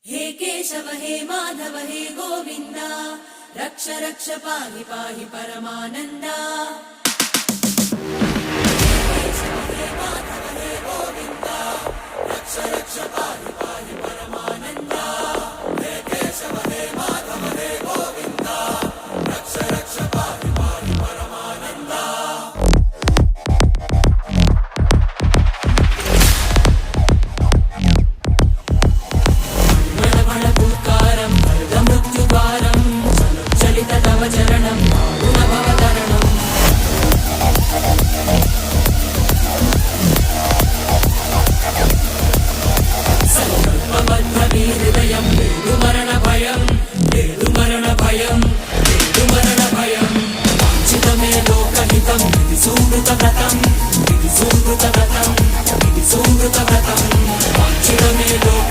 हे केशव हे माधव हे गोविन्द रक्ष रक्ष पाहि पाहि परमानन्दा। हे केशव हे माधव हे गोविन्द रक्ष रक्ष पाहि पाहि परमानन्दा। हे केशव हे माधव हे गोविन्द रक्ष रक्ष पाहि पाहि परमानन्दा। चरणं गुणभवतरणम् संकल्पबद्धहृदयं मरणभयं मरणभयं मरणभयं वाञ्छितमे लोकहितं विधि सुकृतव्रतं विधि सुकृतव्रतं विधि सुकृतव्रतं वाञ्छितमे